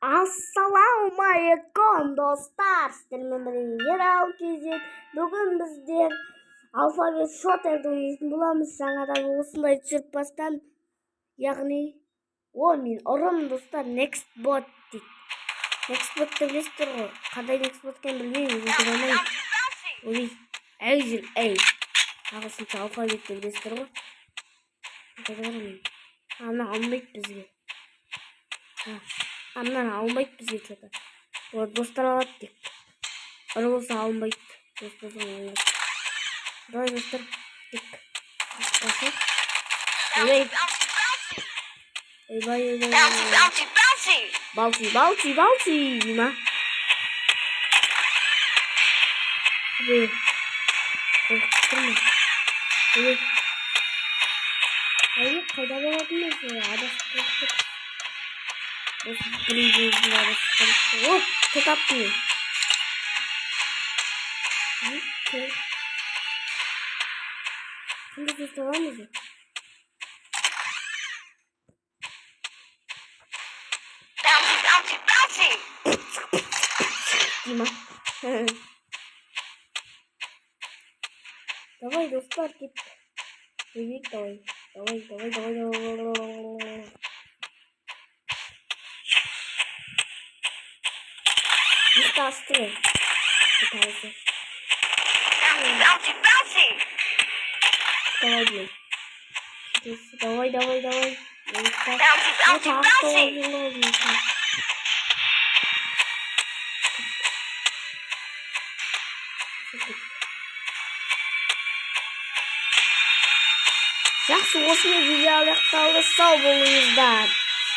Assalomu alaykum do'stlar. Sizlarga Mineral KZ. Bugun bizlar alfabet shooter o'yinini bulamiz. Жаңадан осындай чырпастан, яғни мен ұрым достар next bot дейді. Next bot деп білесіздер ғой. Қандай next bot екенін білмеймін. Ой, эй. Ағылшынша алфавит деп білесіздер ғой. Ана алмайды бізге. Амнан алмайды бізге что-то. Вот достар алады тек. Ұры болса алмайды. Давай достар. Тек. Bouncy. Дима. Қайда болатынбыз? Адасып О, тотапты. Şimdi tutamaz mı? Bouncy. Дима. Давай, достар, гит. Давай. Bouncy. Давай. Жақсы, осымен видео аяқталды. Сау болыңыздар.